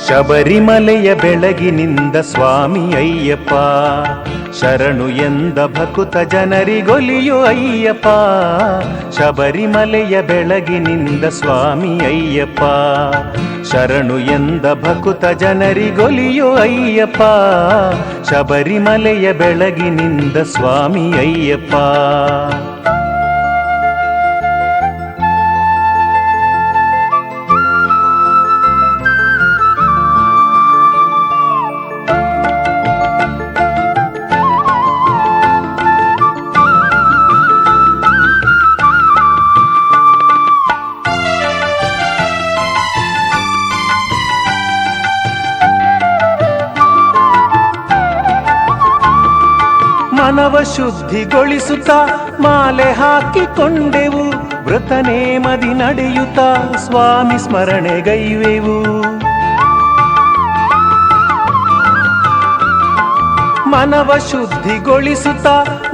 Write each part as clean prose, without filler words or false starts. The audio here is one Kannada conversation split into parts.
ಶಬರಿಮಲೆಯ ಬೆಳಗಿನಿಂದ ಸ್ವಾಮಿ ಅಯ್ಯಪ್ಪ, ಶರಣು ಎಂದ ಭಕುತ ಜನರಿಗೊಲಿಯು ಅಯ್ಯಪ್ಪ. ಶಬರಿಮಲೆಯ ಬೆಳಗಿನಿಂದ ಸ್ವಾಮಿ ಅಯ್ಯಪ್ಪ, ಶರಣು ಎಂದ ಭಕುತ ಜನರಿಗೊಲಿಯು ಅಯ್ಯಪ್ಪ. ಶಬರಿಮಲೆಯ ಬೆಳಗಿನಿಂದ ಸ್ವಾಮಿ ಅಯ್ಯಪ್ಪ. ಮನವ ಶುದ್ಧಿಗೊಳಿಸುತ್ತ ಮಾಲೆ ಹಾಕಿಕೊಂಡೆವು, ವೃತ ನೇಮದಿ ನಡೆಯುತ್ತ ಸ್ವಾಮಿ ಸ್ಮರಣೆಗೈವೆವು. ಮನವ ಶುದ್ಧಿಗೊಳಿಸುತ್ತ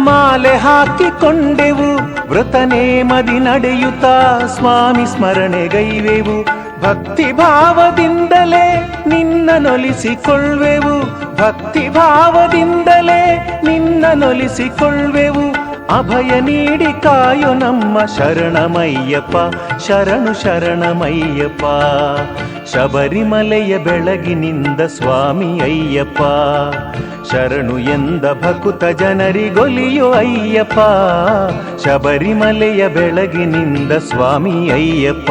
ಮಾಲೆ ಹಾಕಿಕೊಂಡೆವು, ವೃತ ನೇಮದಿ ನಡೆಯುತ್ತ ಸ್ವಾಮಿ ಸ್ಮರಣೆಗೈವೆವು. ಭಕ್ತಿ ಭಾವದಿಂದಲೇ ನಿನ್ನ ನೊಲಿಸಿಕೊಳ್ಳುವೆವು, ಭಕ್ತಿ ಭಾವದಿಂದಲೇ ನಿನ್ನ ನೊಲಿಸಿಕೊಳ್ಳುವೆವು. ಅಭಯ ನೀಡಿ ಕಾಯೋ ನಮ್ಮ ಶರಣಮಯ್ಯಪ್ಪ, ಶರಣು ಶರಣಮಯ್ಯಪ್ಪ. ಶಬರಿಮಲೆಯ ಬೆಳಗಿನಿಂದ ಸ್ವಾಮಿ ಅಯ್ಯಪ್ಪ, ಶರಣು ಎಂದ ಭಕುತ ಜನರಿಗೊಲಿಯೋ ಅಯ್ಯಪ್ಪ. ಶಬರಿಮಲೆಯ ಬೆಳಗಿನಿಂದ ಸ್ವಾಮಿ ಅಯ್ಯಪ್ಪ.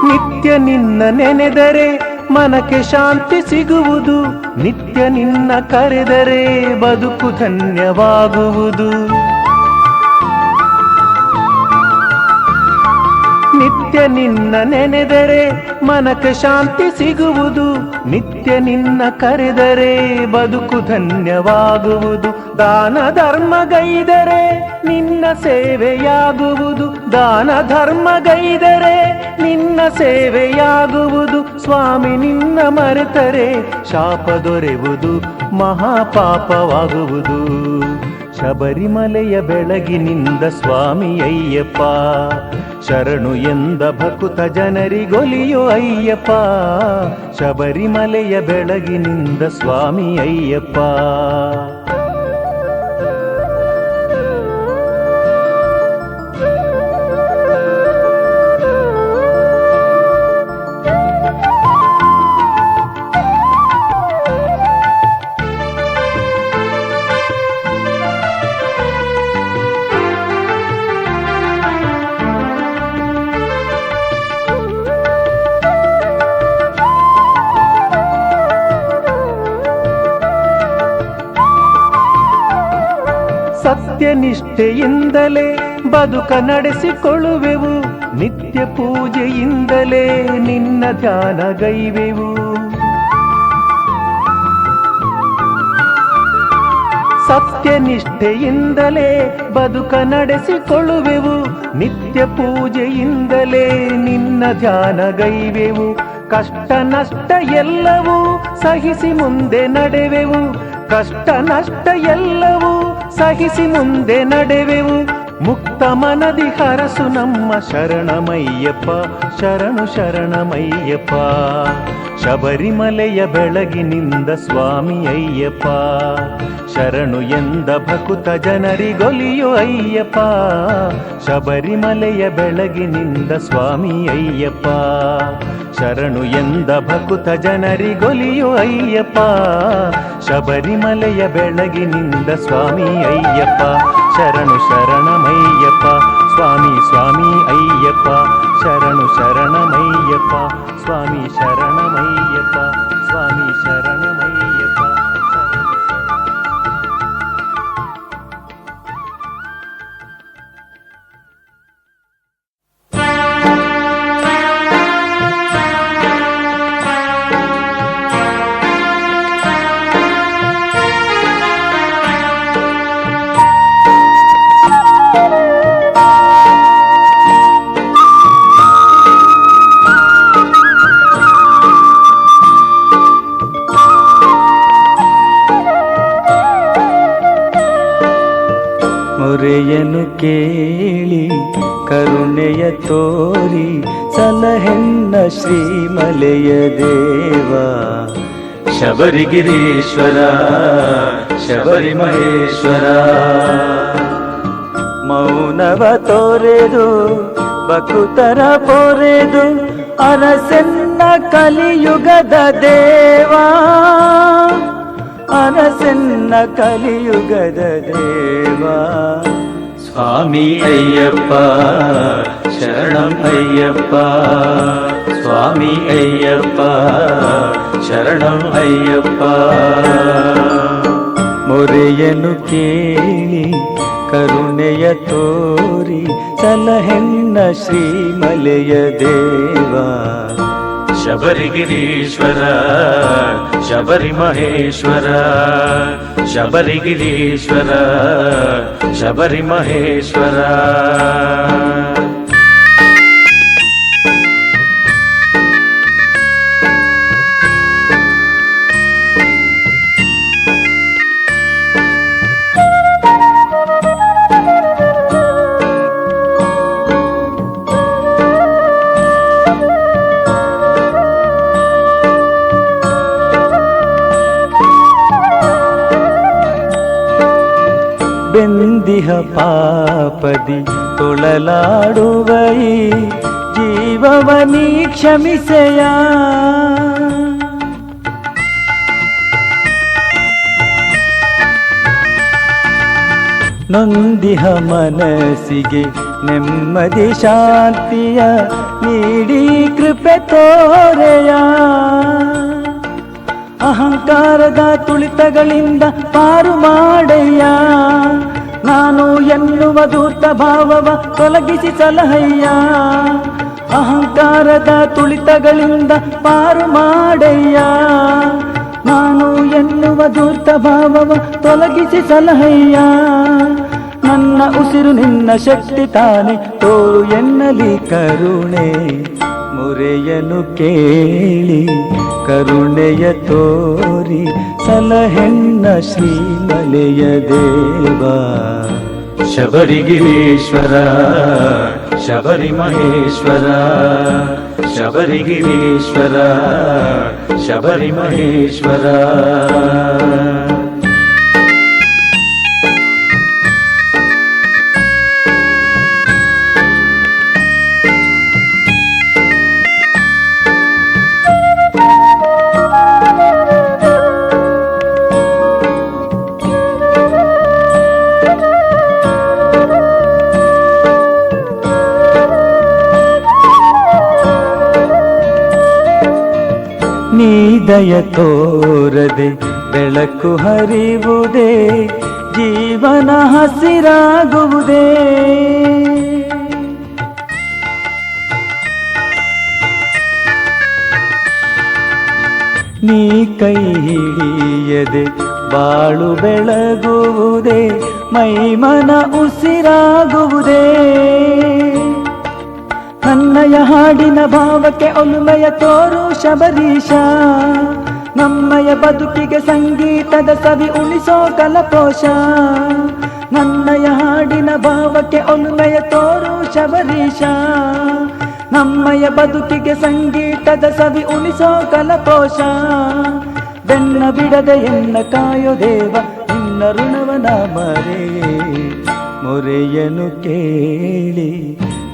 ನಿತ್ಯ ನಿನ್ನ ನೆನೆದರೆ ಮನಕ್ಕೆ ಶಾಂತಿ ಸಿಗುವುದು, ನಿತ್ಯ ನಿನ್ನ ಕರೆದರೆ ಬದುಕು ಧನ್ಯವಾಗುವುದು. ನಿತ್ಯ ನಿನ್ನ ನೆನೆದರೆ ಮನಕ್ಕೆ ಶಾಂತಿ ಸಿಗುವುದು, ನಿತ್ಯ ನಿನ್ನ ಕರೆದರೆ ಬದುಕು ಧನ್ಯವಾಗುವುದು. ದಾನ ಧರ್ಮಗೈದರೆ ನಿನ್ನ ಸೇವೆಯಾಗುವುದು, ದಾನ ಧರ್ಮಗೈದರೆ ನಿನ್ನ ಸೇವೆಯಾಗುವುದು. ಸ್ವಾಮಿ ನಿನ್ನ ಮರೆತರೆ ಶಾಪ ದೊರೆಯುವುದು, ಮಹಾಪಾಪವಾಗುವುದು. ಶಬರಿಮಲೆಯ ಬೆಳಗಿನಿಂದ ಸ್ವಾಮಿ ಅಯ್ಯಪ್ಪ, ಶರಣು ಎಂದ ಭಕುತ ಜನರಿಗೊಲಿಯೋ ಅಯ್ಯಪ್ಪ. ಶಬರಿಮಲೆಯ ಬೆಳಗಿನಿಂದ ಸ್ವಾಮಿ ಅಯ್ಯಪ್ಪ. ಸತ್ಯನಿಷ್ಠೆಯಿಂದಲೇ ಬದುಕ ನಡೆಸಿಕೊಳ್ಳುವೆವು, ನಿತ್ಯ ಪೂಜೆಯಿಂದಲೇ ನಿನ್ನ ಧ್ಯಾನಗೈವೆವು. ಸತ್ಯನಿಷ್ಠೆಯಿಂದಲೇ ಬದುಕ ನಡೆಸಿಕೊಳ್ಳುವೆವು, ನಿತ್ಯ ಪೂಜೆಯಿಂದಲೇ ನಿನ್ನ ಧ್ಯಾನಗೈವೆವು. ಕಷ್ಟ ನಷ್ಟ ಎಲ್ಲವೂ ಸಹಿಸಿ ಮುಂದೆ ನಡೆವೆವು, ಕಷ್ಟ ನಷ್ಟ ಎಲ್ಲವೂ ಸಹಿಸಿ ಮುಂದೆ ನಡೆವೆವು. ಮುಕ್ತ ಮನದಿ ಹರಸು ನಮ್ಮ ಶರಣಮಯ್ಯಪ್ಪ, ಶರಣು ಶರಣಮಯ್ಯಪ್ಪ. ಶಬರಿಮಲೆಯ ಬೆಳಗಿನಿಂದ ಸ್ವಾಮಿ ಅಯ್ಯಪ್ಪ, ಶರಣು ಎಂದ ಭಕುತ ಜನರಿಗೊಲಿಯೋ ಅಯ್ಯಪ್ಪ. ಶಬರಿಮಲೆಯ ಬೆಳಗಿನಿಂದ ಸ್ವಾಮಿ ಅಯ್ಯಪ್ಪ, ಶರಣು ಎಂದ ಭಕುತ ಜನರಿಗೊಲಿಯೋ ಅಯ್ಯಪ್ಪ. ಶಬರಿಮಲೆಯ ಬೆಳಗಿನಿಂದ ಸ್ವಾಮಿ ಅಯ್ಯಪ್ಪ, ಶರಣು ಶರಣಮಯ್ಯಪ್ಪ. ಸ್ವಾಮಿ ಸ್ವಾಮಿ ಅಯ್ಯಪ್ಪ, ಶರಣು ಶರಣಮಯ್ಯಪ್ಪ. ಸ್ವಾಮಿ ಶರಣಮಯ್ಯಪ್ಪ, ಸ್ವಾಮಿ ಶರಣಮಯ್ಯಪ್ಪ. ಕೇಳಿ ಕರುಣೆಯ ತೋರಿ ಸಲಹೆನ್ನ ಶ್ರೀಮಲೆಯ ದೇವ. ಶಬರಿಗಿರೀಶ್ವರ ಶಬರಿ ಮಹೇಶ್ವರ, ಮೌನವ ತೋರೆದು ಬಕುತರ ಪೊರೆದು ಅರಸೆನ್ನ ಕಲಿಯುಗದ ದೇವ. ಅರಸೆನ್ನ ಕಲಿಯುಗದ ದೇವ. ಸ್ವಾಮಿ ಅಯ್ಯಪ್ಪ ಶರಣಂ ಅಯ್ಯಪ್ಪ, ಸ್ವಾಮಿ ಅಯ್ಯಪ್ಪ ಶರಣಂ ಅಯ್ಯಪ್ಪ. ಮೊರೆಯನ್ನು ಕೇಳಿ ಕರುಣೆಯ ತೋರಿ ಸಲಹೆನ್ನ ಶ್ರೀಮಲೆಯ ದೇವ. ಶಬರಿಗಿರೀಶ್ವರ ಶಬರಿ ಮಹೇಶ್ವರ, ಶಬರಿಗಿರೀಶ್ವರ ಶಬರಿ ಮಹೇಶ್ವರ. ಬೆಂದಿಹ ಪಾಪದಿ ತೊಳಲಾಡುವ ಈ ಜೀವವನಿ ಕ್ಷಮಿಸೆಯ. ನೊಂದಿಹ ಮನಸ್ಸಿಗೆ ನೆಮ್ಮದಿ ಶಾಂತಿಯ ನೀಡಿ ಕೃಪೆ ತೋರೆಯ. ಅಹಂಕಾರದ ತುಳಿತಗಳಿಂದ ಪಾರು ಮಾಡಯ್ಯ. ನಾನು ಎನ್ನುವ ಧೂರ್ತ ಭಾವವ ತೊಲಗಿಸಿ ಸಲಹಯ್ಯ. ಅಹಂಕಾರದ ತುಳಿತಗಳಿಂದ ಪಾರು ಮಾಡಯ್ಯ. ನಾನು ಎನ್ನುವ ಧೂರ್ತ ಭಾವವ ತೊಲಗಿಸಿ ಸಲಹಯ್ಯ. ನನ್ನ ಉಸಿರು ನಿನ್ನ ಶಕ್ತಿ ತಾನೆ, ತೋರು ಎನ್ನಲಿ ಕರುಣೆ. ಮೊರೆಯನ್ನು ಕೇಳಿ ಕರುಣೆಯ ತೋರಿ ಸಲಹೆನ್ನ ಶ್ರೀಮಲೆಯ ದೇವ. ಶಬರಿಗಿರೀಶ್ವರ ಶಬರಿ ಮಹೇಶ್ವರ, ಶಬರಿಗಿರೀಶ್ವರ ಶಬರಿ ಮಹೇಶ್ವರ. ನೀ ದಯ ತೋರದೆ ಬೆಳಕು ಹರಿವುದೇ, ಜೀವನ ಹಸಿರಾಗುವುದೇ. ನೀ ಕೈ ಹಿಡಿಯದೆ ಬಾಳು ಬೆಳಗುವುದೇ, ಮೈಮನ ಉಸಿರಾಗುವುದೇ. ನನ್ನಯ ಹಾಡಿನ ಭಾವಕ್ಕೆ ಒಲುಮೆಯ ತೋರು ಶಬರೀಶ. ನಮ್ಮಯ ಬದುಕಿಗೆ ಸಂಗೀತದ ಸವಿ ಉಳಿಸೋ ಕಲಪೋಷ. ನನ್ನಯ ಹಾಡಿನ ಭಾವಕ್ಕೆ ಒಲುಮೆಯ ತೋರು ಶಬರೀಶ. ನಮ್ಮಯ ಬದುಕಿಗೆ ಸಂಗೀತದ ಸವಿ ಉಳಿಸೋ ಕಲಪೋಷ. ಬೆನ್ನ ಬಿಡದೆ ಎನ್ನ ಕಾಯೋ ದೇವ, ನಿನ್ನ ಋಣವನ ಮರೆಯೇ. ಮೊರೆಯನ್ನು ಕೇಳಿ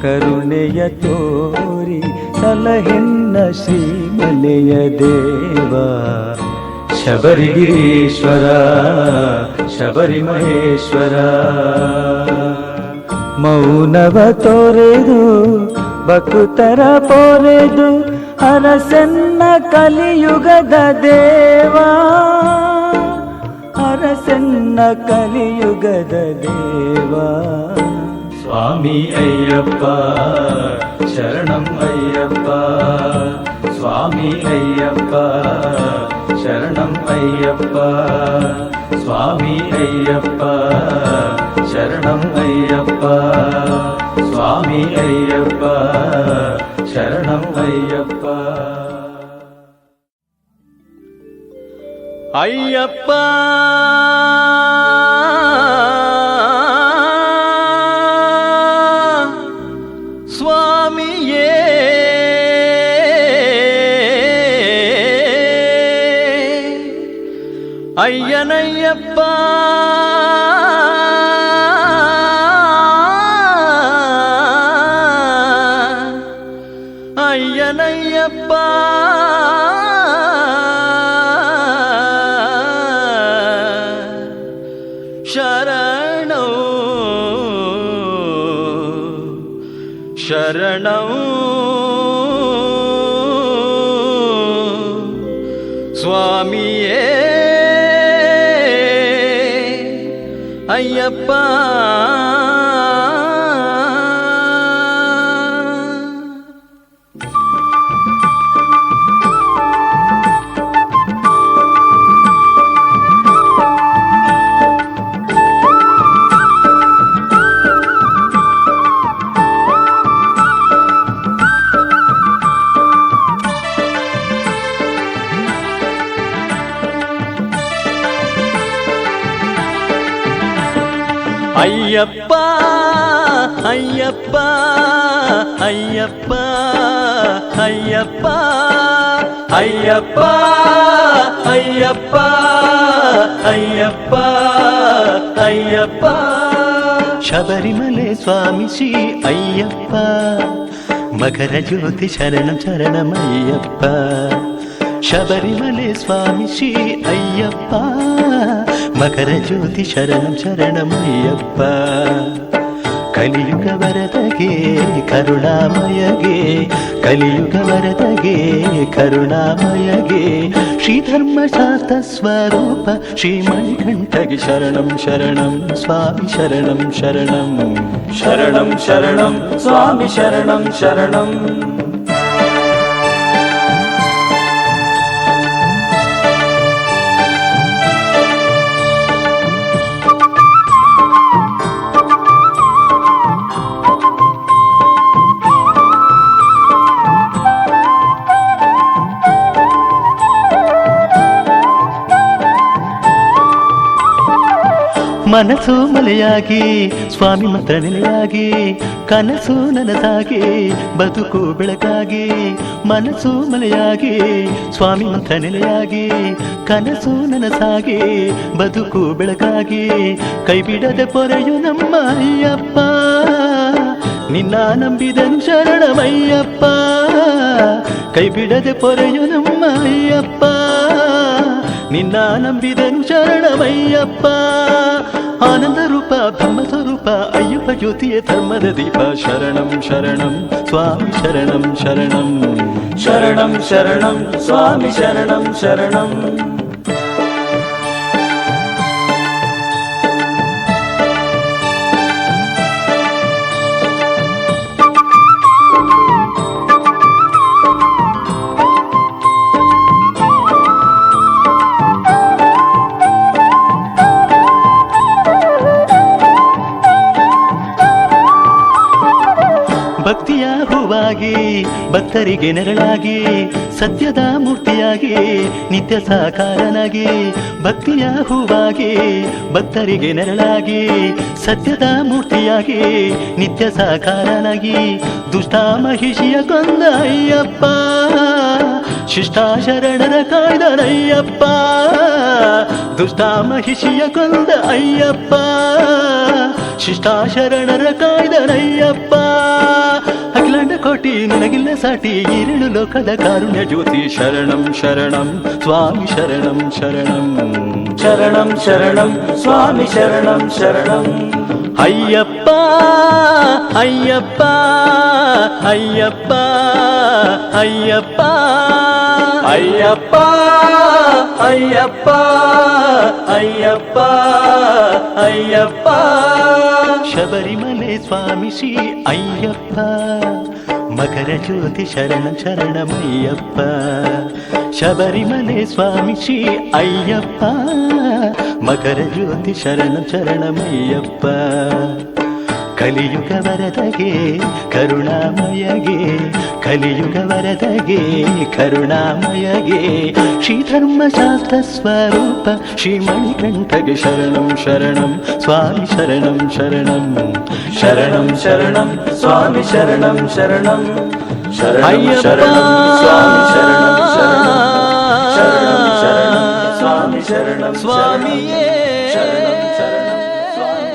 ಕರುಣೆಯ ತೋರಿ ಸಲಹೆನ್ನ ಶ್ರೀಮಲೆಯ ದೇವ. ಶಬರಿಗಿರೀಶ್ವರ ಶಬರಿ ಮಹೇಶ್ವರ, ಮೌನವ ತೋರೆದು ಬಕುತರ ಪೊರೆದು ಅರಸನ್ನ ಕಲಿಯುಗದ ದೇವ. ಅರಸನ್ನ ಕಲಿಯುಗದ ದೇವ. ಸ್ವಾಮಿ ಅಯ್ಯಪ್ಪ ಶರಣಂ ಅಯ್ಯಪ್ಪ, ಸ್ವಾಮಿ ಅಯ್ಯಪ್ಪ ಶರಣಂ ಅಯ್ಯಪ್ಪ, ಸ್ವಾಮಿ ಅಯ್ಯಪ್ಪ ಶರಣಂ ಅಯ್ಯಪ್ಪ, ಸ್ವಾಮಿ ಅಯ್ಯಪ್ಪ ಶರಣಂ ಅಯ್ಯಪ್ಪ. ಅಯ್ಯಪ್ಪ ಅಯ್ಯನಯ್ಯಪ್ಪ ಅಯ್ಯನಯ್ಯಪ್ಪ ಶರಣೋ ಶರಣೋ ಸ್ವಾಮಿಯೇ ಅಯ್ಯಪ್ಪ ಅಯ್ಯಪ್ಪ ಅಯ್ಯಪ್ಪ ಅಯ್ಯಪ್ಪ ಅಯ್ಯಪ್ಪ ಅಯ್ಯಪ್ಪ ಅಯ್ಯಪ್ಪ ಅಯ್ಯಪ್ಪ ಅಯ್ಯಪ್ಪ ಶಬರಿಮಲೆ ಸ್ವಾಮಿ ಶ್ರೀ ಅಯ್ಯಪ್ಪ ಮಕರ ಜ್ಯೋತಿ ಶರಣಂ ಶರಣಮಯ್ಯಪ್ಪ ಶಬರಿಮಲೆ ಸ್ವಾಮಿ ಶ್ರೀ ಅಯ್ಯಪ್ಪ ಮಕರ ಜ್ಯೋತಿ ಶರಣಂ ಶರಣಮಯ್ಯಪ್ಪ ಕಲಿಯುಗ ವರದಗೆ ಕರುಣಾಮಯಗೆ ಕಲಿಯುಗ ವರದಗೆ ಕರುಣಾಮಯಗೆ ಶ್ರೀಧರ್ಮಶಾಸ್ತ್ರ ಸ್ವರೂಪ ಶ್ರೀ ಮಣಿಕಂಠಗೆ ಶರಣಂ ಶರಣಂ ಸ್ವಾಮಿ ಶರಣಂ ಶರಣಂ ಶರಣಂ ಶರಣಂ ಸ್ವಾಮಿ ಶರಣಂ ಶರಣಂ ಮನಸ್ಸು ಮಲೆಯಾಗಿ ಸ್ವಾಮಿ ಮಂತ್ರ ನೆಲೆಯಾಗಿ ಕನಸು ನನಸಾಗಿ ಬದುಕು ಬೆಳಕಾಗಿ ಮನಸ್ಸು ಮಲೆಯಾಗಿ ಸ್ವಾಮಿ ಮಂತ್ರ ನೆಲೆಯಾಗಿ ಕನಸು ನನಸಾಗಿ ಬದುಕು ಬೆಳಕಾಗಿ ಕೈ ಬಿಡದೆ ಪೊರೆಯು ನಮ್ಮ ಅಯ್ಯಪ್ಪ ನಿನ್ನ ನಂಬಿದನು ಶರಣಮಯ್ಯಪ್ಪ ಕೈ ಬಿಡದೆ ಪೊರೆಯು ನಮ್ಮ ಅಯ್ಯಪ್ಪ ನಿನ್ನ ನಂಬಿದನು ಶರಣಮಯ್ಯಪ್ಪ ಆನಂದ ರೂಪ ಬ್ರಹ್ಮ ಸ್ವರೂಪ ಅಯ್ಯಪ್ಪ ಜ್ಯೋತಿಯೇ ಧರ್ಮದ ದೀಪ ಶರಣಂ ಶರಣಂ ಸ್ವಾಮಿ ಶರಣಂ ಶರಣಂ ಶರಣಂ ಶರಣಂ ಸ್ವಾಮಿ ಶರಣಂ ಶರಣಂ ಭಕ್ತಿಯ ಹೂವಾಗಿ ಭಕ್ತರಿಗೆ ನೆರಳಾಗಿ ಸತ್ಯದ ಮೂರ್ತಿಯಾಗಿ ನಿತ್ಯ ಸಾಕಾರನಾಗಿ ಭಕ್ತಿಯ ಹೂವಾಗಿ ಭಕ್ತರಿಗೆ ನೆರಳಾಗಿ ಸತ್ಯದ ಮೂರ್ತಿಯಾಗಿ ನಿತ್ಯ ಸಾಕಾರನಾಗಿ ದುಷ್ಟ ಮಹಿಷಿಯ ಕೊಂದ ಅಯ್ಯಪ್ಪ ಶಿಷ್ಟಾಶರಣರ ಕಾಯ್ದನಯ್ಯಪ್ಪ ದುಷ್ಟ ಮಹಿಷಿಯ ಕೊಂದ ಅಯ್ಯಪ್ಪ ಶಿಷ್ಟಾಶರಣರ ಕಾಯ್ದನಯ್ಯಪ್ಪ ಅಖಿಲಾಂಡ ಕೋಟಿ ನನಗಿಲ್ಲ ಸಾಟಿ ಈರಳು ಲೋಕದ ಕಾರುಣ್ಯ ಜ್ಯೋತಿ ಶರಣಂ ಶರಣಂ ಸ್ವಾಮಿ ಶರಣಂ ಶರಣಂ ಶರಣಂ ಶರಣಂ ಸ್ವಾಮಿ ಶರಣಂ ಶರಣಂ ಅಯ್ಯಪ್ಪ ಅಯ್ಯಪ್ಪ ಅಯ್ಯಪ್ಪ ಅಯ್ಯಪ್ಪ ಅಯ್ಯಪ್ಪ ಅಯ್ಯಪ್ಪ ಅಯ್ಯಪ್ಪ ಅಯ್ಯಪ್ಪ ಶಬರಿಮಲೆ ಸ್ವಾಮಿ ಶ್ರೀ ಅಯ್ಯಪ್ಪ ಮಕರ ಜ್ಯೋತಿ ಶರಣಂ ಶರಣಮಯ್ಯಪ್ಪ ಶಬರಿಮಲೆ ಸ್ವಾಮಿ ಶ್ರೀ ಅಯ್ಯಪ್ಪ ಮಕರ ಜ್ಯೋತಿ ಶರಣಂ ಶರಣಮಯ್ಯಪ್ಪ ಕಲಿಯುಗ ವರದಗೆ ಕರುಣಾಮಯಗೆ ಕಲಿಯುಗ ವರದಗೆ ಕರುಣಾಮಯಗೆ ಶ್ರೀಧರ್ಮಶಾಸ್ತ್ರ ಸ್ವರೂಪ ಶ್ರೀ ಮಣಿಕಂಠಗೆ ಶರಣಂ ಶರಣಂ ಸ್ವಾಮಿ ಶರಣಂ ಶರಣಂ ಶರಣಂ ಶರಣಂ ಸ್ವಾಮಿ ಶರಣಂ ಶರಣಂ ಶರಣಂ ಅಯ್ಯಪ್ಪ ಶರಣಂ ಸ್ವಾಮಿ ಶರಣಂ ಶರಣಂ ಶರಣಂ ಶರಣಂ ಸ್ವಾಮಿ ಶರಣಂ ಸ್ವಾಮಿಯೇ ಶರಣಂ ಶರಣಂ ಸ್ವಾಮಿ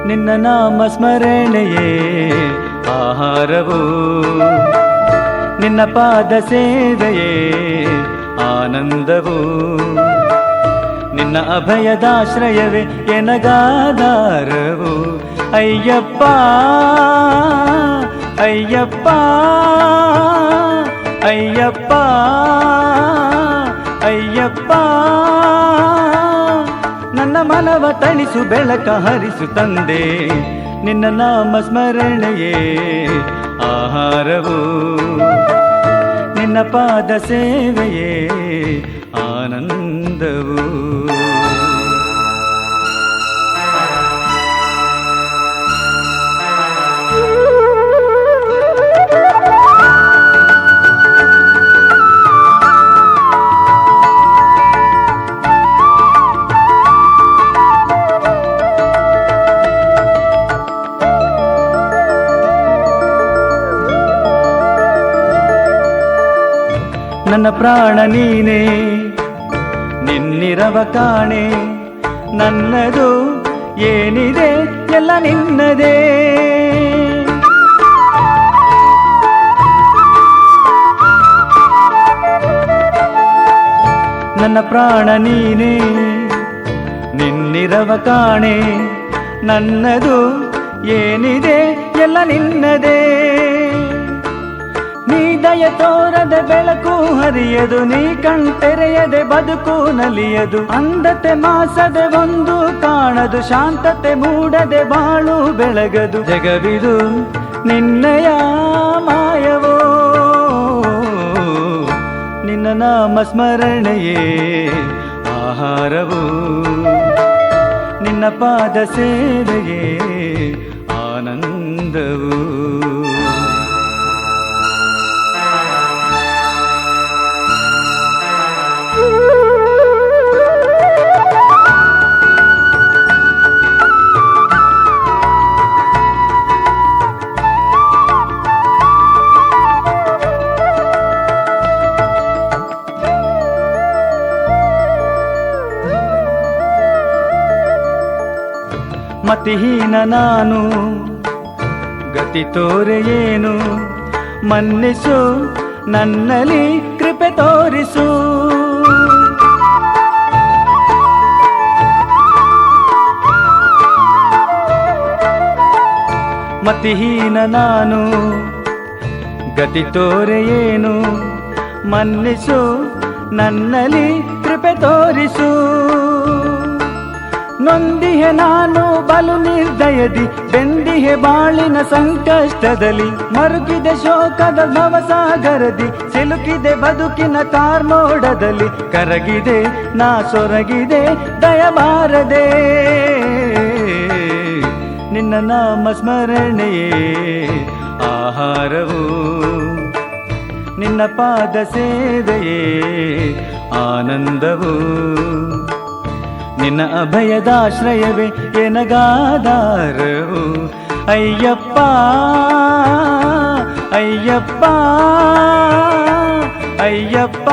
ನಿನ್ನ ನಾಮ ಸ್ಮರಣೆಯೇ ಆಹಾರವು, ನಿನ್ನ ಪಾದ ಸೇವೆಯೇ ಆನಂದವು, ನಿನ್ನ ಅಭಯದಾಶ್ರಯವೇ ಎನಗಾಧಾರವು. ಅಯ್ಯಪ್ಪ ಅಯ್ಯಪ್ಪ ಅಯ್ಯಪ್ಪ ಅಯ್ಯಪ್ಪ, ನನ್ನ ಮನವ ತಣಿಸು ಬೆಳಕ ಹರಿಸು ತಂದೆ. ನಿನ್ನ ನಾಮ ಸ್ಮರಣೆಯೇ ಆಹಾರವು, ನಿನ್ನ ಪಾದ ಸೇವೆಯೇ ಆನಂದವು. ನನ್ನ ಪ್ರಾಣ ನೀನೇ, ನಿನ್ನಿರವ ಕಾಣೆ, ನನ್ನದು ಏನಿದೆ ಎಲ್ಲ ನಿನ್ನದೇ. ನನ್ನ ಪ್ರಾಣ ನೀನೇ, ನಿನ್ನಿರವ ಕಾಣೆ, ನನ್ನದು ಏನಿದೆ ಎಲ್ಲ ನಿನ್ನದೇ. ನೀ ದಯ ತೋರದ ಬೆಳಕು ಹರಿಯದು, ನೀ ಕಣ್ತೆರೆಯದೆ ಬದುಕು ನಲಿಯದು. ಅಂಧತೆ ಮಾಸದೆ ಒಂದು ಕಾಣದು, ಶಾಂತತೆ ಮೂಡದೆ ಬಾಳು ಬೆಳಗದು. ಜಗವಿದು ನಿನ್ನಯ ಮಾಯವೋ, ನಿನ್ನ ನಾಮ ಸ್ಮರಣೆಯೇ ಆಹಾರವು, ನಿನ್ನ ಪಾದ ಸೇವೆಯೇ ಆನಂದವು. ಮತಿಹೀನ ನಾನು ಗತಿ ತೋರೆಯೇನು, ಮನ್ನಿಸು ನನ್ನಲ್ಲಿ ಕೃಪೆ ತೋರಿಸು. ಮತಿಹೀನ ನಾನು ಗತಿ ತೋರೆಯೇನು, ಮನ್ನಿಸು ನನ್ನಲ್ಲಿ ಕೃಪೆ ತೋರಿಸು. ನೊಂದಿಹೆ ನಾನು ಬಲು ನಿರ್ದಯದಿ, ಬೆಂದಿಹೆ ಬಾಳಿನ ಸಂಕಷ್ಟದಲ್ಲಿ, ಮರುಗಿದೆ ಶೋಕದ ಭವಸಾಗರದಿ, ಸಿಲುಕಿದೆ ಬದುಕಿನ ಕಾರ್ಮೋಡದಲ್ಲಿ. ಕರಗಿದೆ ನಾ ಸೊರಗಿದೆ ದಯಬಾರದೆ, ನಿನ್ನ ನಾಮ ಸ್ಮರಣೆಯೇ ಆಹಾರವು, ನಿನ್ನ ಪಾದ ಸೇವೆಯೇ ಆನಂದವು. ನಿನ್ನ ಅಭಯದಾಶ್ರಯವೇ ಎನಗಾಧಾರವು. ಅಯ್ಯಪ್ಪ ಅಯ್ಯಪ್ಪ ಅಯ್ಯಪ್ಪ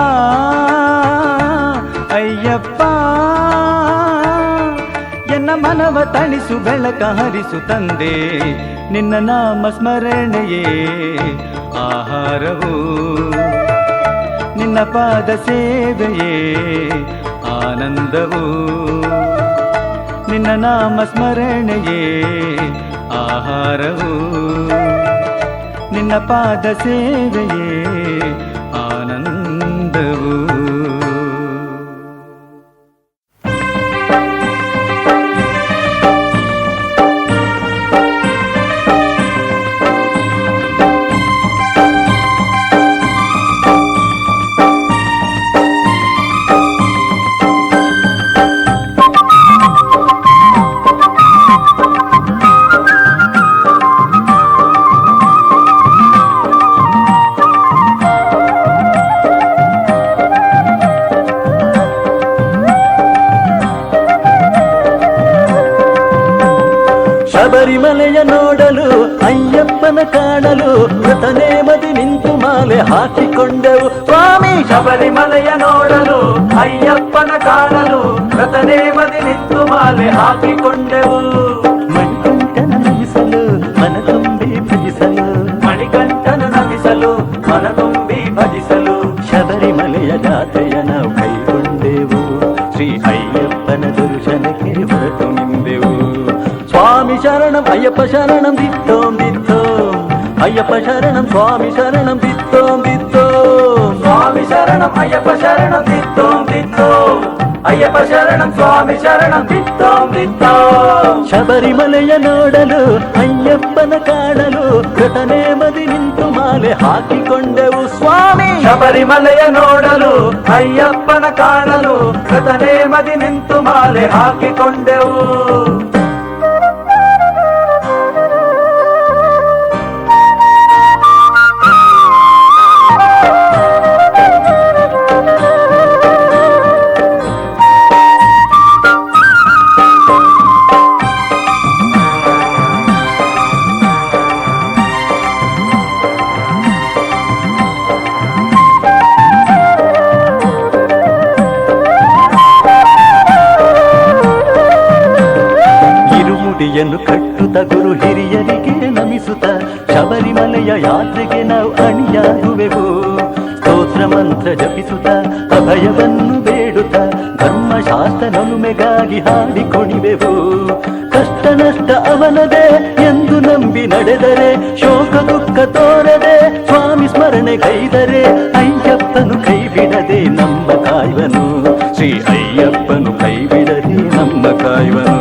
ಅಯ್ಯಪ್ಪ ಎನ್ನ ಮನವ ತಣಿಸು ಬೆಳಕ ಹರಿಸು ತಂದೆ ನಿನ್ನ ನಾಮ ಸ್ಮರಣೆಯೇ ಆಹಾರವು ನಿನ್ನ ಪಾದ ಸೇವೆಯೇ ಆನಂದವು ನಿನ್ನ ನಾಮ ಸ್ಮರಣೆಯೇ ಆಹಾರವು ನಿನ್ನ ಪಾದ ಸೇವೆಯೇ ಆನಂದವು. ಶಬರಿಮಲೆಯ ನೋಡಲು ಅಯ್ಯಪ್ಪನ ಕಾಣಲು ವ್ರತನೇಮದಿ ನಿಂತು ಮಾಲೆ ಹಾಕಿಕೊಂಡೆವು ಸ್ವಾಮಿ. ಶಬರಿಮಲೆಯ ನೋಡಲು ಅಯ್ಯಪ್ಪನ ಕಾಣಲು ವ್ರತನೇಮದಿ ನಿಂತು ಮಾಲೆ ಹಾಕಿಕೊಂಡೆವು. ಮಣಿಕಂಠನ ನಮಿಸಲು ಮನ ತುಂಬಿ ಭಜಿಸಲು ಮಣಿಕಂಠನ ನಮಿಸಲು ಮನ ತುಂಬಿ ಭಜಿಸಲು ಶಬರಿಮಲೆಯ ಜಾತ್ರೆಯ ನಾವು ಕೈಗೊಂಡೆವು. ಶ್ರೀ ಅಯ್ಯಪ್ಪನ ದರ್ಶನಕ್ಕೆ ಹೊರಟು ನಿಂದೆವು. ಸ್ವಾಮಿ ಶರಣಂ ಅಯ್ಯಪ್ಪ ಶರಣಂ ದಿತ್ತೋಂ ದಿತ್ತೋಂ ಅಯ್ಯಪ್ಪ ಶರಣಂ ಸ್ವಾಮಿ ಶರಣಂ ದಿತ್ತೋಂ ದಿತ್ತೋಂ ಸ್ವಾಮಿ ಶರಣಂ ಅಯ್ಯಪ್ಪ ಶರಣಂ ದಿತ್ತೋಂ ದಿತ್ತೋಂ ಅಯ್ಯಪ್ಪ ಶರಣಂ ಸ್ವಾಮಿ ಶರಣಂ ದಿತ್ತೋಂ ದಿತ್ತೋಂ. ಶಬರಿಮಲೆಯ ನೋಡಲು ಅಯ್ಯಪ್ಪನ ಕಾಣಲು ವ್ರತನೇಮದಿ ನಿಂತು ಮಾಲೆ ಹಾಕಿಕೊಂಡೆವು ಸ್ವಾಮಿ. ಶಬರಿಮಲೆಯ ನೋಡಲು ಅಯ್ಯಪ್ಪನ ಕಾಣಲು ವ್ರತನೇಮದಿ ನಿಂತು ಮಾಲೆ ಹಾಕಿಕೊಂಡೆವು. ಯನ್ನು ಕಟ್ಟುತ್ತ ಗುರು ಹಿರಿಯರಿಗೆ ನಮಿಸುತ್ತ ಶಬರಿಮಲೆಯ ಯಾತ್ರೆಗೆ ನಾವು ಅಣಿಯಾಗುವೆವು. ಸ್ತೋತ್ರ ಮಂತ್ರ ಜಪಿಸುತ್ತ ಅಭಯವನ್ನು ಬೇಡುತ್ತ ಧರ್ಮಶಾಸ್ತ್ರ ನೊಲುಮೆಗಾಗಿ ಹಾಡಿ ಕುಣಿವೆವು. ಕಷ್ಟ ನಷ್ಟ ಅವನದೇ ಎಂದು ನಂಬಿ ನಡೆದರೆ ಶೋಕ ದುಃಖ ತೋರದೆ ಸ್ವಾಮಿ ಸ್ಮರಣೆ ಕೈದರೆ ಅಯ್ಯಪ್ಪನು ಕೈ ಬಿಡದೆ ನಮ್ಮ ಕಾಯುವನು. ಶ್ರೀ ಅಯ್ಯಪ್ಪನು ಕೈ ಬಿಡದೆ ನಮ್ಮ ಕಾಯುವನು.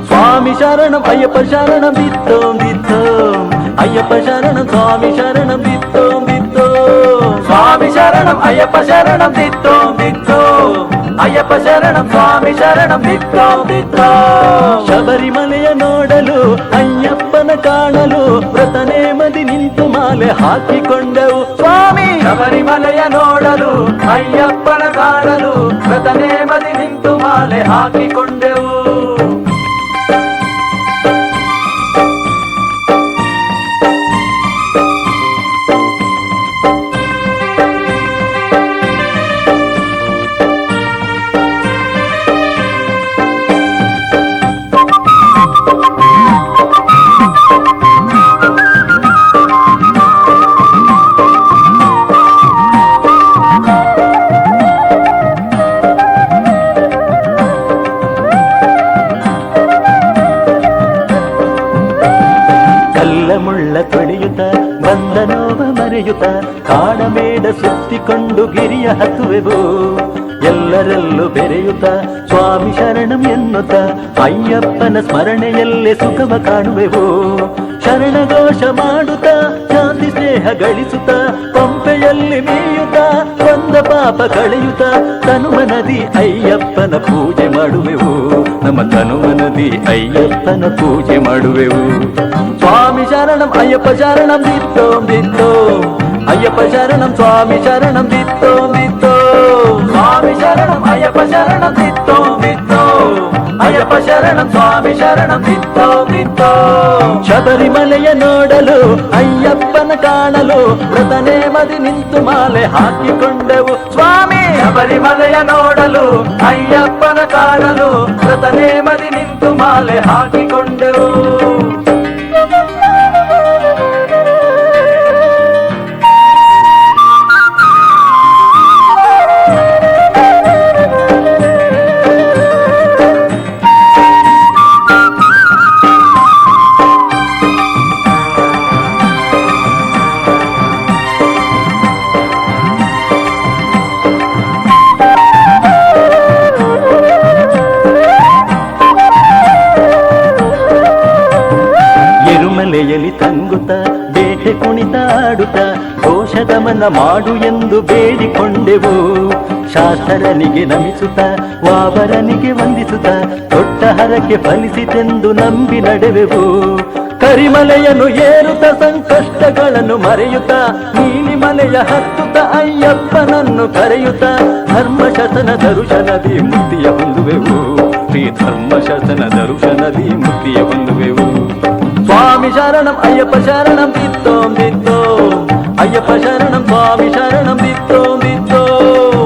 ಸ್ವಾಮಿ ಶರಣಂ ಅಯ್ಯಪ್ಪ ಶರಣಂ ದಿತ್ತೋಂ ದಿತ್ತೋಂ ಅಯ್ಯಪ್ಪ ಶರಣಂ ಸ್ವಾಮಿ ಶರಣಂ ದಿತ್ತೋಂ ದಿತ್ತೋಂ ಸ್ವಾಮಿ ಶರಣಂ ಅಯ್ಯಪ್ಪ ಶರಣಂ ದಿತ್ತೋಂ ದಿತ್ತೋಂ ಅಯ್ಯಪ್ಪ ಶರಣಂ ಸ್ವಾಮಿ ಶರಣಂ ದಿತ್ತೋಂ ದಿತ್ತೋಂ. ಶಬರಿಮಲೆಯ ನೋಡಲು ಅಯ್ಯಪ್ಪನ ಕಾಣಲು ವ್ರತನೇಮದಿ ನಿಂತು ಮಾಲೆ ಹಾಕಿಕೊಂಡೆವು ಸ್ವಾಮಿ. ಶಬರಿಮಲೆಯ ನೋಡಲು ಅಯ್ಯಪ್ಪನ ಕಾಣಲು ವ್ರತನೇಮದಿ ನಿಂತು ಮಾಲೆ ಹಾಕಿಕೊಂಡೆವು. ತೊಳೆಯುತ್ತ ಬಂದ ನೋವ ಮರೆಯುತ್ತ ಕಾಡಬೇಡ ಸುತ್ತಿಕೊಂಡು ಗಿರಿಯ ಹತ್ತುವೆವು. ಎಲ್ಲರಲ್ಲೂ ಬೆರೆಯುತ್ತ ಸ್ವಾಮಿ ಶರಣಂ ಎನ್ನುತ್ತ ಅಯ್ಯಪ್ಪನ ಸ್ಮರಣೆಯಲ್ಲೇ ಸುಖವ ಕಾಣುವೆವು. ಶರಣಘೋಷ ಮಾಡುತ್ತ ಶಾಂತಿ ಸ್ನೇಹ ಗಳಿಸುತ್ತ ಪಂಪೆಯಲ್ಲಿ ಮೇಯುತ್ತ ಬಂದ ಪಾಪ ಕಳೆಯುತ್ತ ತನುಮನದಿ ಅಯ್ಯಪ್ಪನ ಪೂಜೆ ಮಾಡುವೆವು. ನಮ್ಮ ತನುಮನದಿ ಅಯ್ಯಪ್ಪನ ಪೂಜೆ ಮಾಡುವೆವು. ಸ್ವಾಮಿ ಶರಣಂ ಅಯ್ಯಪ್ಪ ಶರಣಂ ದಿತ್ತೋಂ ದಿತ್ತೋಂ ಅಯ್ಯಪ್ಪ ಶರಣಂ ಸ್ವಾಮಿ ಶರಣಂ ದಿತ್ತೋಂ ದಿತ್ತೋಂ ಸ್ವಾಮಿ ಶರಣಂ ಅಯ್ಯಪ್ಪ ಶರಣಂ ದಿತ್ತೋಂ ದಿತ್ತೋಂ ಅಯ್ಯಪ್ಪ ಅಯ್ಯಪ್ಪ ಶರಣಂ ಸ್ವಾಮಿ ಶರಣಂ ದಿತ್ತೋ ದಿತ್ತೋ. ಶಬರಿಮಲೆಯ ನೋಡಲು ಅಯ್ಯಪ್ಪನ ಕಾಣಲು ವ್ರತನೇ ಮದಿ ನಿಂತು ಮಾಲೆ ಹಾಕಿಕೊಂಡೆವು ಸ್ವಾಮಿ. ಶಬರಿಮಲೆಯ ನೋಡಲು ಅಯ್ಯಪ್ಪನ ಕಾಣಲು ವ್ರತನೇ ಮದಿ ನಿಂತು ಮಾಲೆ ಹಾಕಿಕೊಂಡೆವು. ಎರುಮಲೆಯಲ್ಲಿ ತಂಗುತ್ತ ಬೇಟೆ ಕುಣಿತಾಡುತ್ತ ದೋಷದಮನ ಮಾಡು ಎಂದು ಬೇಡಿಕೊಂಡೆವು. ಶಾಸ್ತ್ರನಿಗೆ ನಮಿಸುತ್ತ ವಾವರನಿಗೆ ವಂದಿಸುತ್ತ ದೊಡ್ಡ ಹರಕೆ ಫಲಿಸಿತೆಂದು ನಂಬಿ ನಡೆವೆವು. ಕರಿಮಲೆಯನ್ನು ಏರುತ್ತ ಸಂಕಷ್ಟಗಳನ್ನು ಮರೆಯುತ್ತ ನೀಲಿಮಲೆಯ ಹತ್ತುತ್ತ ಅಯ್ಯಪ್ಪನನ್ನು ಕರೆಯುತ್ತ ಧರ್ಮಶಾಸನ ದರುಶನದಿ ಮುಕ್ತಿಯ ಹೊಂದುವೆವು. ಶ್ರೀ ಧರ್ಮಶಾಸನ ದರುಶನದಿ ಮುಕ್ತಿಯ ಹೊಂದುವೆವು. ಸ್ವಾಮಿ ಶರಣಂ ಅಯ್ಯಪ್ಪ ಶರಣಂ ದಿತ್ತೋ ದಿತ್ತೋ. ಅಯ್ಯಪ್ಪ ಶರಣಂ ಸ್ವಾಮಿ ಶರಣಂ ದಿತ್ತೋ ದಿತ್ತೋ.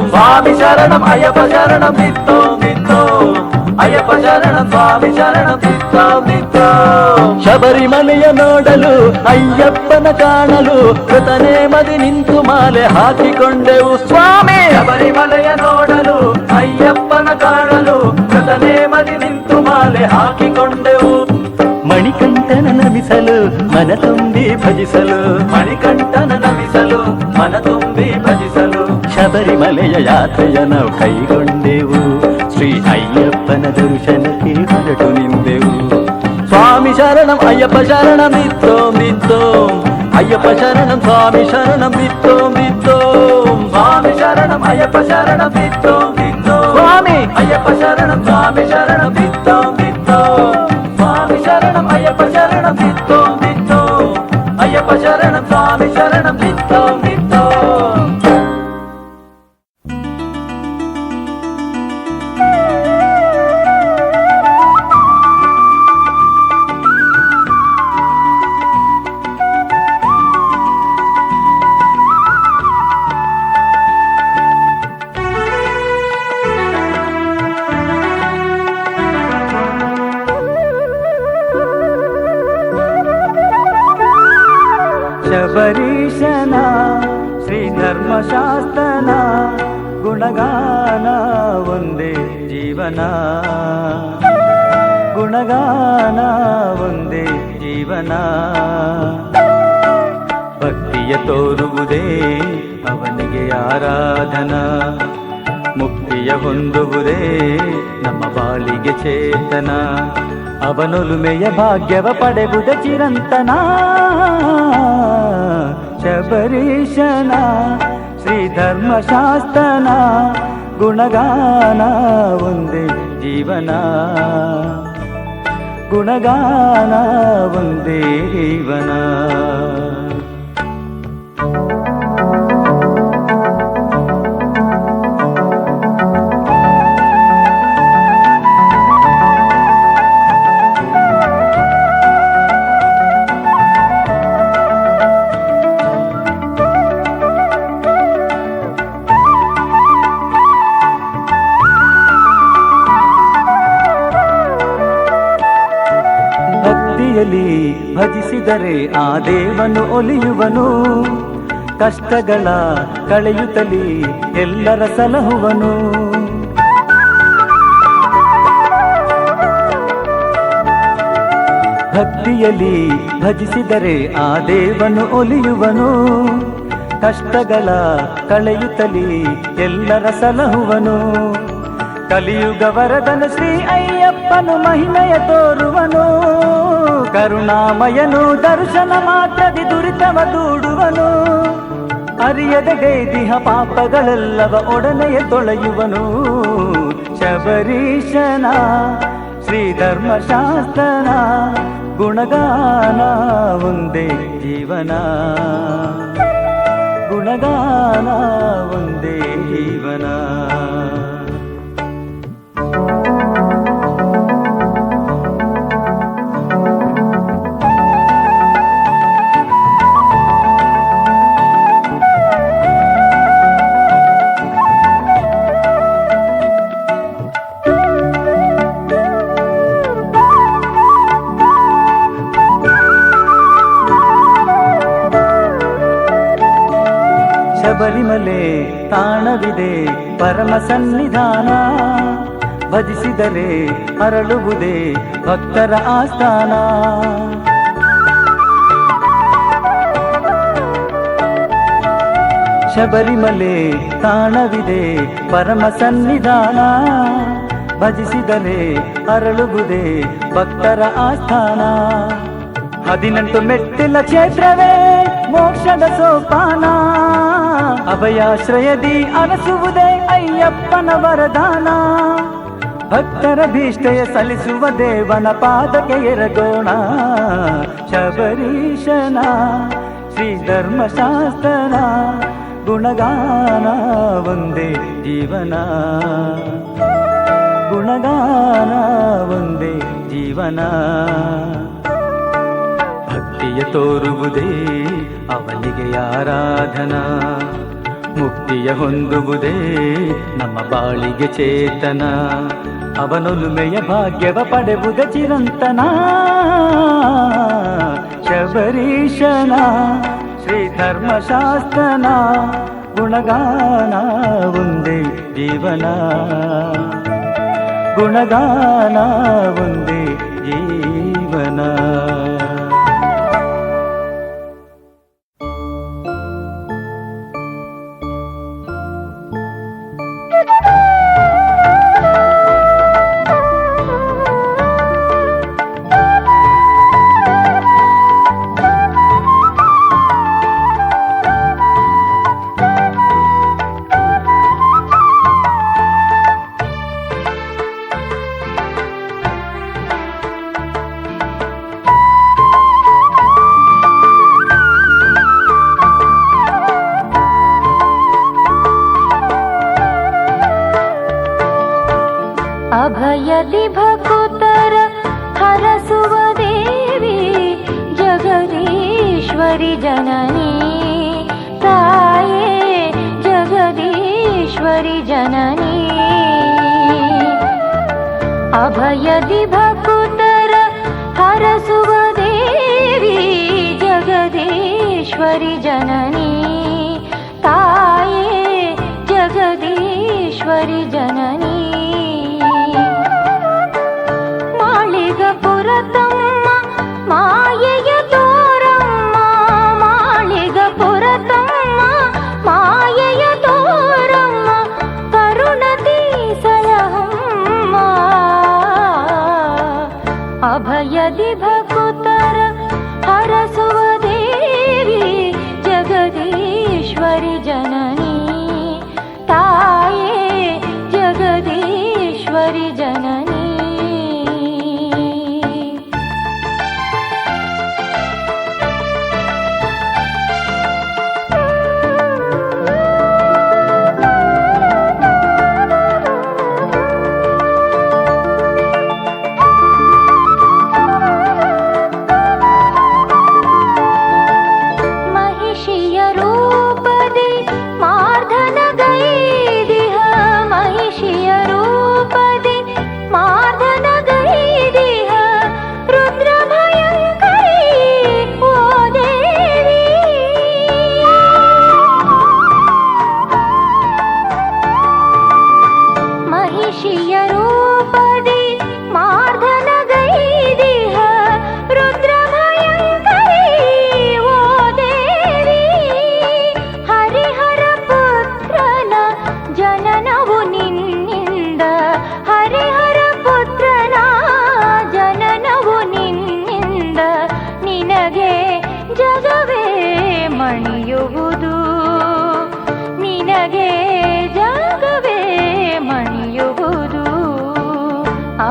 ಸ್ವಾಮಿ ಶರಣಂ ಅಯ್ಯಪ್ಪ ಶರಣಂ ದಿತ್ತೋ ದಿತ್ತೋ. ಅಯ್ಯಪ್ಪ ಶರಣಂ ಸ್ವಾಮಿ ಶರಣಂ ದಿತ್ತೋ ದಿತ್ತೋ. ಶಬರಿಮಲೆಯ ನೋಡಲು ಅಯ್ಯಪ್ಪನ ಕಾಣಲು ಕೃತನೇ ಮದಿ ನಿಂತು ಮಾಲೆ ಹಾಕಿಕೊಂಡೆವು ಸ್ವಾಮಿ. ಶಬರಿಮಲೆಯ ನೋಡಲು ಅಯ್ಯಪ್ಪನ ಕಾಣಲು ಕೃತನೇ ಮದಿ ನಿಂತು ಮಾಲೆ ಹಾಕಿಕೊಂಡೆವು. ಮಣಿಕಂಠನ ನಮಿಸಲು ಮನ ತುಂಬಿ ಭಜಿಸಲು. ಮಣಿಕಂಠನ ನಮಿಸಲು ಮನ ತುಂಬಿ ಭಜಿಸಲು. ಶಬರಿಮಲೆಯ ಯಾತ್ರೆಯ ನಾವು ಕೈಗೊಂಡೆವು. ಶ್ರೀ ಅಯ್ಯಪ್ಪನ ದರ್ಶನಕ್ಕೆ ಹೊರಟು ನಿಂದೆವು. ಸ್ವಾಮಿ ಶರಣಂ ಅಯ್ಯಪ್ಪ ಶರಣಂ ದಿತ್ತೋ ದಿತ್ತೋ. ಅಯ್ಯಪ್ಪ ಶರಣಂ ಸ್ವಾಮಿ ಶರಣಂ ದಿತ್ತೋ ದಿತ್ತೋ. ಸ್ವಾಮಿ ಶರಣಂ ಅಯ್ಯಪ್ಪ ಶರಣಂ ದಿತ್ತೋ ದಿತ್ತೋ. ಸ್ವಾಮಿ ಅಯ್ಯಪ್ಪ ಶರಣಂ ಸ್ವಾಮಿ ಶರಣಂ ದಿತ್ತೋ ದಿತ್ತೋ. ಸ್ವಾಮಿ ಶರಣಂ ಅಯ್ಯಪ್ಪ ಶರಣಂ ದಿತ್ತೋ ದಿತ್ತೋ. ಅಯ್ಯಪ್ಪ ಶರಣಂ ಸ್ವಾಮಿ ಶರಣಂ ದಿತ್ತೋ ದಿತ್ತೋ. ಶಬರೀಶನ ಶ್ರೀ ಧರ್ಮಶಾಸ್ತ್ರನ ಗುಣಗಾನ ಒಂದೇ ಜೀವನ. ಗುಣಗಾನ ಒಂದೇ ಜೀವನ. ಭಕ್ತಿಯ ತೋರುವುದೇ ಅವನಿಗೆ ಆರಾಧನಾ. ಮುಕ್ತಿಯ ಹೊಂದುವುದೇ ನಮ್ಮ ಬಾಳಿಗೆ ಚೇತನ. ಅವನೊಲುಮೆಯ ಭಾಗ್ಯವ ಪಡೆಬುದ ಚಿರಂತನ. ಶಬರೀಶನ ಶ್ರೀ ಧರ್ಮಶಾಸ್ತ್ರನ ಗುಣಗಾನ ಒಂದೇ ಜೀವನ. ಗುಣಗಾನ ಒಂದೇ ಜೀವನ. ಭಜಿಸಿದರೆ ಆ ದೇವನು ಒಲಿಯುವನು. ಕಷ್ಟಗಳ ಕಳೆಯುತ್ತಲಿ ಎಲ್ಲರ ಸಲಹುವನು. ಭಕ್ತಿಯಲ್ಲಿ ಭಜಿಸಿದರೆ ಆ ದೇವನು ಒಲಿಯುವನು. ಕಷ್ಟಗಳ ಕಳೆಯುತ್ತಲಿ ಎಲ್ಲರ ಸಲಹುವನು. ಕಲಿಯುಗ ವರದನು ಶ್ರೀ ಅಯ್ಯಪ್ಪನು ಮಹಿಮೆಯ ತೋರುವನು. ಕರುಣಾಮಯನು ದರ್ಶನ ಮಾತ್ರದಿ ದುರಿತವ ದೂಡುವನು. ಅರಿಯದ ಗೈದಿಹ ಪಾಪಗಳೆಲ್ಲವ ಒಡನೆಯ ತೊಳೆಯುವನು. ಶಬರೀಶನ ಶ್ರೀ ಧರ್ಮಶಾಸ್ತ್ರನ ಗುಣಗಾನ ಒಂದೇ ಜೀವನ. ಗುಣಗಾನ ಒಂದೇ ಜೀವನ. ಶಬರಿಮಲೆ ತಾಣವಿದೆ ಪರಮ ಸನ್ನಿಧಾನ, ಭಜಿಸಿದರೆ ಅರಳುವುದೇ ಭಕ್ತರ ಆಸ್ಥಾನ. ಶಬರಿಮಲೆ ತಾಣವಿದೆ ಪರಮ ಸನ್ನಿಧಾನ, ಭಜಿಸಿದರೆ ಅರಳುವುದೇ ಭಕ್ತರ ಆಸ್ಥಾನ. 18 ಮೆಟ್ಟಿಲ ಕ್ಷೇತ್ರವೇ ಮೋಕ್ಷದ ಸೋಪಾನ, ಅಭಯಾಶ್ರಯದಿ ಅರಸುವುದೇ ಅಯ್ಯಪ್ಪನ ವರದಾನ. ಭಕ್ತರ ಭೀಷ್ಟೆಯ ಸಲ್ಲಿಸುವ ದೇವನ ಪಾದಕ್ಕೆ ಎರಗೋಣ, ಶಬರೀಶನ ಶ್ರೀ ಧರ್ಮಶಾಸ್ತ್ರನ ಗುಣಗಾನ ಒಂದೇ ಜೀವನ, ಗುಣಗಾನ ಒಂದೇ ಜೀವನ. ಭಕ್ತಿಯ ತೋರುವುದೇ ಅವನಿಗೆ ಆರಾಧನಾ, ಮುಕ್ತಿಯ ಹೊಂದುವುದೇ ನಮ್ಮ ಬಾಳಿಗೆ ಚೇತನ. ಅವನೊಲುಮೆಯ ಭಾಗ್ಯವ ಪಡೆಯುವುದೇ ಚಿರಂತನ, ಶಬರೀಶನ ಶ್ರೀ ಧರ್ಮಶಾಸ್ತ್ರನ ಗುಣಗಾನ ಒಂದೇ ಜೀವನ, ಗುಣಗಾನ ಒಂದೇ ಜೀವನ. ಅಭಯದಿ ಭಕುತರ ಹರಸುವ ದೇವಿ ಜಗದೀಶ್ವರಿ ಜನನಿ ತಾಯೇ ಜಗದೀಶ್ವರಿ ಜನನಿ. ಅಭಯದಿ ಭಕುತರ ಹರಸುವ ದೇವಿ ಜಗದೀಶ್ವರಿ ಜನನಿ ತಾಯೇ ಜಗದೀಶ್ವರಿ ಜನನಿ. ಮಾಳಿಗಪುರತಮ್ಮ ಮಾಯೆಯ ತೋರಮ್ಮ, ಮಾಳಿಗಪುರತಮ್ಮ ಮಾಯೆಯ ತೋರಮ್ಮ, ಕರುಣದಿ ಸಲಹಮ್ಮ. ಅಭಯದಿ ಭಕುತರ ಹರಸುವ ದೇವಿ ಜಗದೀಶ್ವರಿ ಜನನಿ ತಾಯೇ ಜಗದೀಶ್ವರಿ ಜನನಿ.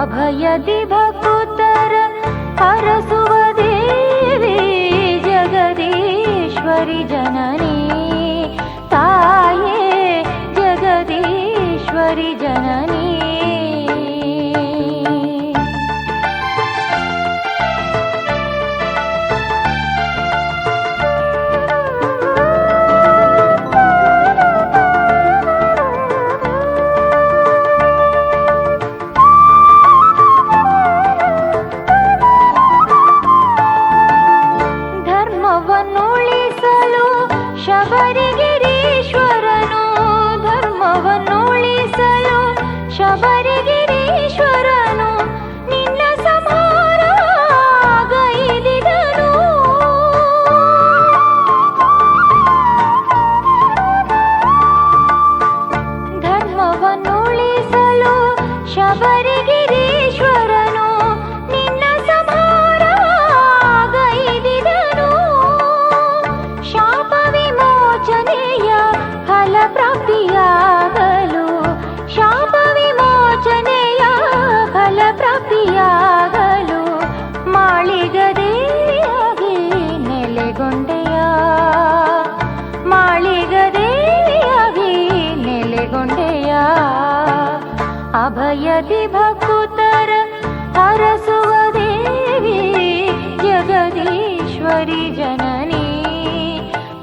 ಅಭಯದಿ ಭಕುತರ ಹರಸುವ ದೇವಿ ಜಗದೀಶ್ವರಿ ಜನನಿ ತಾಯೇ ಜಗದೀಶ್ವರಿ ಜನನಿ. ಶಬರಿಗಿರೀಶ್ವರನ ಅಭಯದಿ ಭಕುತರ ಹರಸುವ ದೇವಿ ಜಗದೀಶ್ವರಿ ಜನನಿ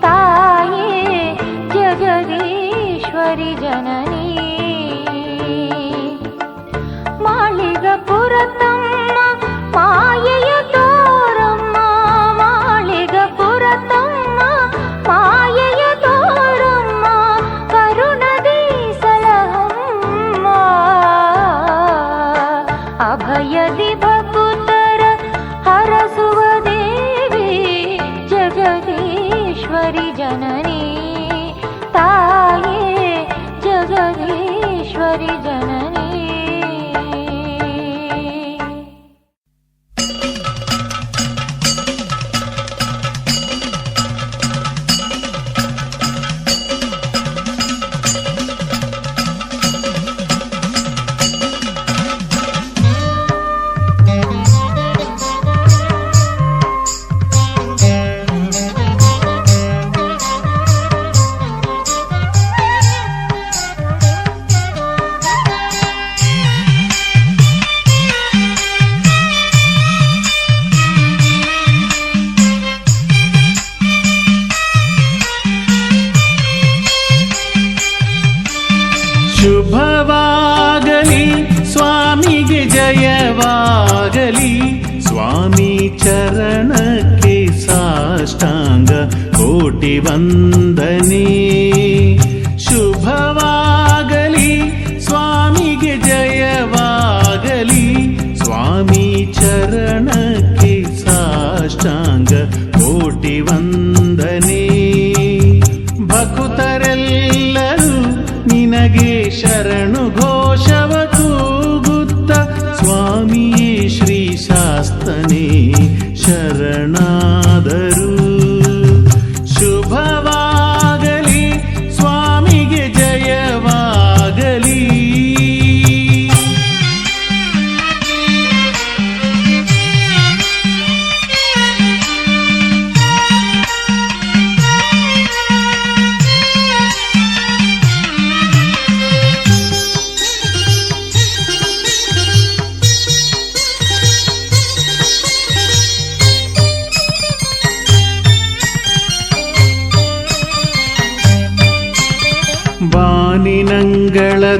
ತಾಯೇ ಜಗದೀಶ್ವರಿ ಜನನಿ ಮಾಳಿಗಪುರತಮ್ಮ ಮಾಯೆಯ ತೋರಮ್ಮ ಮಾಳಿಗಪುರತಮ್ಮ ಮಾಯೆಯ ತೋರಮ್ಮ ಕರುಣದಿ ಸಲಹಮ್ಮ ಅಭಯದಿ ಭಕುತರ ಹರಸುವ ದೇವಿ ಜಗದೀಶ್ವರಿ ಜನನಿ ತಾಯೇ ಜಗದೀಶ್ವರಿ ಜನನಿ ಶುಭವಾಗಲಿ ಸ್ವಾಮಿಗೆ ಜಯವಾಗಲಿ ಸ್ವಾಮಿ ಚರಣಕ್ಕೆ ಸಾಷ್ಟಾಂಗ ಕೋಟಿ ವಂದನೆ ಶುಭವಾಗಲಿ ಸ್ವಾಮಿಗೆ ಜಯವಾಗಲಿ ಸ್ವಾಮಿ ಚರಣಕ್ಕೆ ಸಾಷ್ಟಾಂಗ ಕೋಟಿ ವಂದನೆ ಭಕ್ತರೆಲ್ಲರೂ ನಿನಗೆ ಶರಣು ಘೋಷವ ಕೂಗುತ್ತ ಸ್ವಾಮಿಯೇ ಶ್ರೀ ಶಾಸ್ತನೇ ಶರಣಾದರು ಶುಭವಾಗಲಿ ಸ್ವಾಮಿಗೆ ಜಯವಾಗಲಿ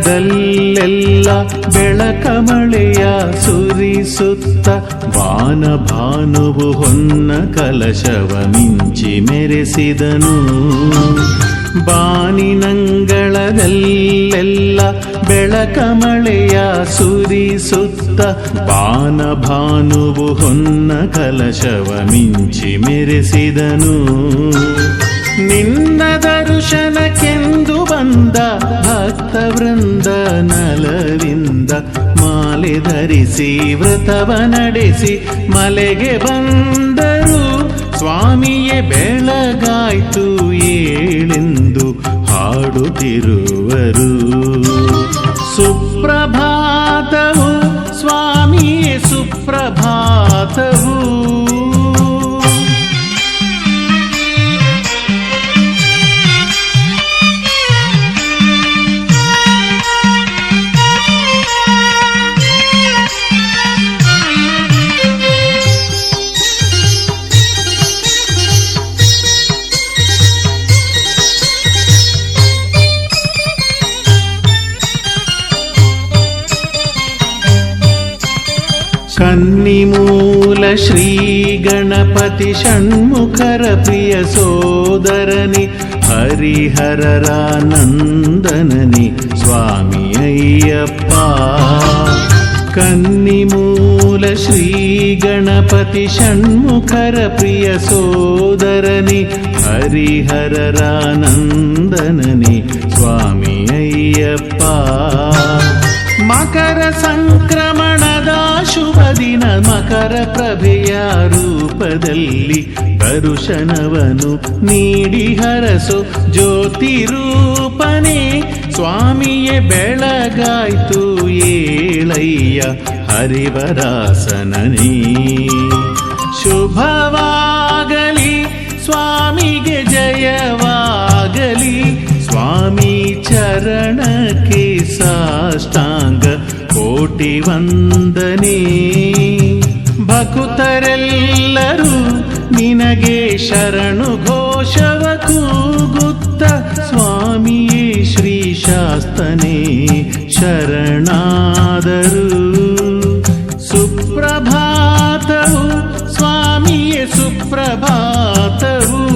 ಬಾನಿನಂಗಳದಲ್ಲೆಲ್ಲ ಬೆಳಕಮಳೆಯ ಸುರಿಸುತ್ತ ಬಾನ ಭಾನುವು ಹೊನ್ನ ಕಲಶವ ಮಿಂಚಿ ಮೆರೆಸಿದನು ಬಾನಿನಂಗಳದಲ್ಲೆಲ್ಲ ಬೆಳಕಮಳೆಯ ಸುರಿಸುತ್ತ ಬಾನ ಭಾನುವು ಹೊನ್ನ ಕಲಶವ ಮಿಂಚಿ ಮೆರೆಸಿದನು ನಿನ್ನ ದರ್ಶನಕ್ಕೆಂದು ಬಂದ ಭಕ್ತ ವೃಂದ ನಲವಿಂದ ಮಾಲೆ ಧರಿಸಿ ವ್ರತವ ನಡೆಸಿ ಮಲೆಗೆ ಬಂದರು ಸ್ವಾಮಿಯೇ ಬೆಳಗಾಯ್ತು ಏಳೆಂದು ಹಾಡುತ್ತಿರುವರು ಸುಪ್ರಭಾತವು ಸ್ವಾಮಿಯೇ ಸುಪ್ರಭಾತವು ಕನ್ನಿಮೂಲ ಶ್ರೀ ಗಣಪತಿ ಷಣ್ಮುಖರ ಪ್ರಿಯ ಸೋದರನಿ ಹರಿಹರರ ನಂದನನಿ ಸ್ವಾಮಿ ಅಯ್ಯಪ್ಪ ಕನ್ನಿಮೂಲ ಶ್ರೀ ಗಣಪತಿ ಷಣ್ಮುಖರ ಪ್ರಿಯ ಸೋದರನಿ ಹರಿಹರರ ನಂದನನಿ ಸ್ವಾಮಿ ಅಯ್ಯಪ್ಪ ಮಕರ ಸಂಕ್ರಮಣದ ಶುಭ ದಿನ ಮಕರ ಪ್ರಭೆಯ ರೂಪದಲ್ಲಿ ದರ್ಶನವನು ನೀಡಿ ಹರಸು ಜ್ಯೋತಿ ರೂಪನೇ ಸ್ವಾಮಿಯೇ ಬೆಳಗಾಯ್ತು ಏಳಯ್ಯ ಹರಿವರಾಸನನೇ ಶುಭವಾಗಲಿ ಸ್ವಾಮಿಗೆ ಜಯವಾಗಲಿ ಸ್ವಾಮಿ ಚರಣಕ್ಕೆ ಸಾಷ್ಟಾಂಗ ಕೋಟಿ ವಂದನೆ. ಭಕ್ತರೆಲ್ಲರೂ ನಿನಗೆ ಶರಣು ಘೋಷವ ಕೂಗುತ್ತ ಸ್ವಾಮಿಯೇ ಶ್ರೀ ಶಾಸ್ತನೇ ಶರಣಾದರು. ಸುಪ್ರಭಾತವು ಸ್ವಾಮಿಯೇ ಸುಪ್ರಭಾತವು